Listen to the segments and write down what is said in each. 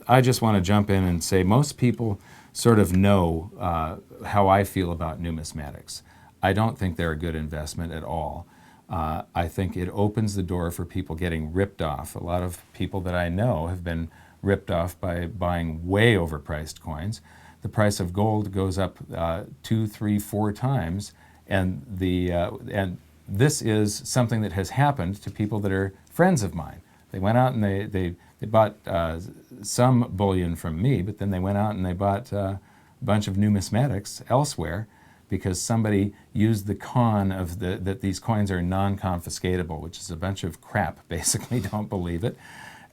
I just want to jump in and say most people sort of know how I feel about numismatics. I don't think they're a good investment at all. I think it opens the door for people getting ripped off. A lot of people that I know have been ripped off by buying way overpriced coins. The price of gold goes up 2, 3, 4 times, and this is something that has happened to people that are friends of mine. They went out and they bought some bullion from me, but then they went out and they bought a bunch of numismatics elsewhere because somebody used the con of that these coins are non-confiscatable, which is a bunch of crap, basically. Don't believe it.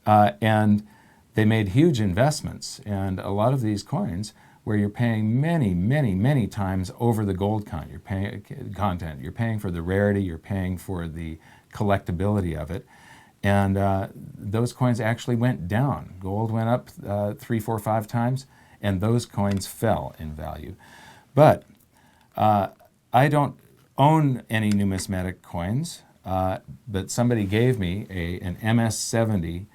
And they made huge investments, and a lot of these coins where you're paying many, many, many times over the gold content. You're paying for the rarity, you're paying for the collectability of it. And those coins actually went down. Gold went up 3, 4, 5 times, and those coins fell in value. But I don't own any numismatic coins, but somebody gave me an MS-70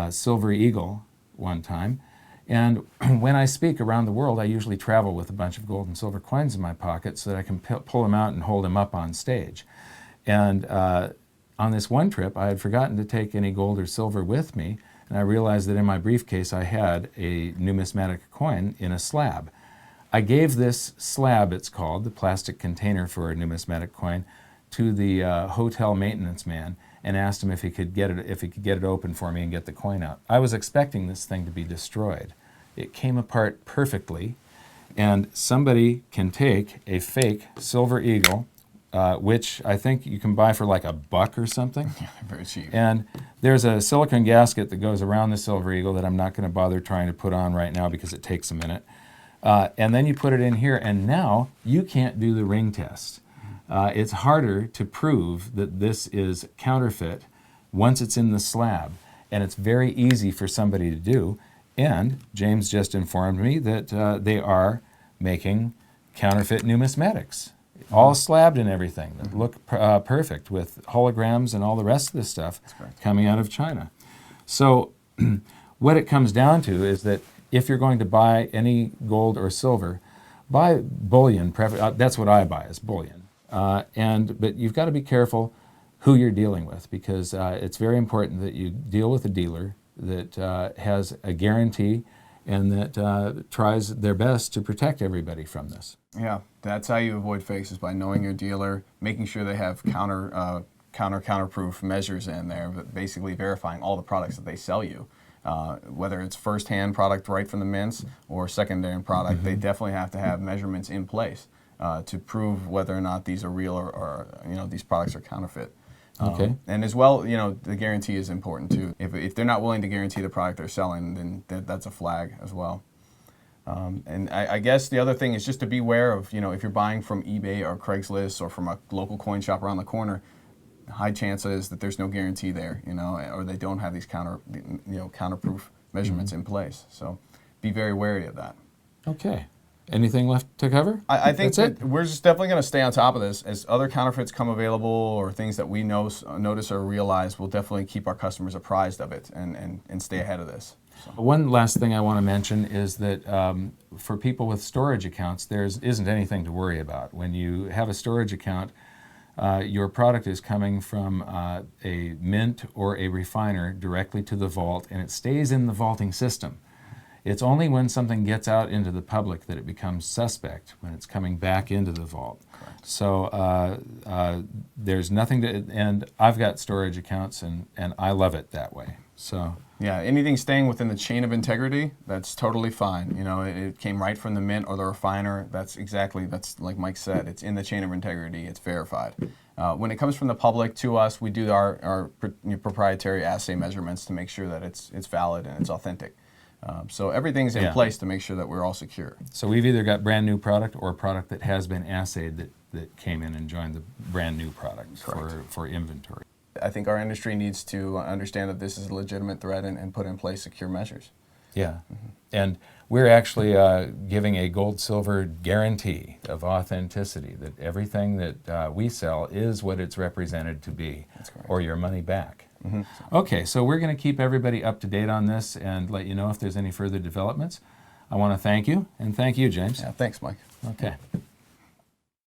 Silver Eagle one time. And when I speak around the world, I usually travel with a bunch of gold and silver coins in my pocket so that I can pull them out and hold them up on stage. And on this one trip, I had forgotten to take any gold or silver with me, and I realized that in my briefcase I had a numismatic coin in a slab. I gave this slab, it's called, the plastic container for a numismatic coin, to the hotel maintenance man and asked him if he could get it open for me and get the coin out. I was expecting this thing to be destroyed. It came apart perfectly, and somebody can take a fake Silver Eagle, which I think you can buy for like $1 or something. Yeah, very cheap. And there's a silicone gasket that goes around the Silver Eagle that I'm not going to bother trying to put on right now because it takes a minute. And then you put it in here, and now you can't do the ring test. It's harder to prove that this is counterfeit once it's in the slab, and it's very easy for somebody to do. And James just informed me that they are making counterfeit numismatics, all slabbed and everything, that look perfect with holograms and all the rest of this stuff coming out of China. So what it comes down to is that if you're going to buy any gold or silver, buy bullion. That's what I buy, is bullion. But you've got to be careful who you're dealing with, because it's very important that you deal with a dealer that has a guarantee and that tries their best to protect everybody from this. Yeah, that's how you avoid fakes, is by knowing your dealer, making sure they have counterproof measures in there, but basically verifying all the products that they sell you. Whether it's first-hand product right from the mints or secondary product, they definitely have to have measurements in place to prove whether or not these are real or these products are counterfeit. Okay. And as well, the guarantee is important too. If they're not willing to guarantee the product they're selling, then that's a flag as well. And I guess the other thing is just to be aware of, if you're buying from eBay or Craigslist or from a local coin shop around the corner, high chance is that there's no guarantee there, or they don't have these counterproof measurements in place. So be very wary of that. Okay. Anything left to cover? I think that we're just definitely going to stay on top of this. As other counterfeits come available or things that we notice or realize, we'll definitely keep our customers apprised of it and stay ahead of this. So. One last thing I want to mention is that for people with storage accounts, there isn't anything to worry about. When you have a storage account, your product is coming from a mint or a refiner directly to the vault, and it stays in the vaulting system. It's only when something gets out into the public that it becomes suspect, when it's coming back into the vault. Correct. So there's nothing to, and I've got storage accounts, and I love it that way. So yeah, anything staying within the chain of integrity, that's totally fine. It came right from the mint or the refiner. That's like Mike said, it's in the chain of integrity, it's verified. When it comes from the public to us, we do our proprietary assay measurements to make sure that it's valid and it's authentic. So everything's in place to make sure that we're all secure. So we've either got brand new product or a product that has been assayed that came in and joined the brand new product for inventory. I think our industry needs to understand that this is a legitimate threat and put in place secure measures. Yeah, and we're actually giving a gold-silver guarantee of authenticity, that everything that we sell is what it's represented to be, or your money back. Okay, so we're going to keep everybody up to date on this and let you know if there's any further developments. I want to thank you, and thank you, James. Yeah, thanks, Mike. Okay.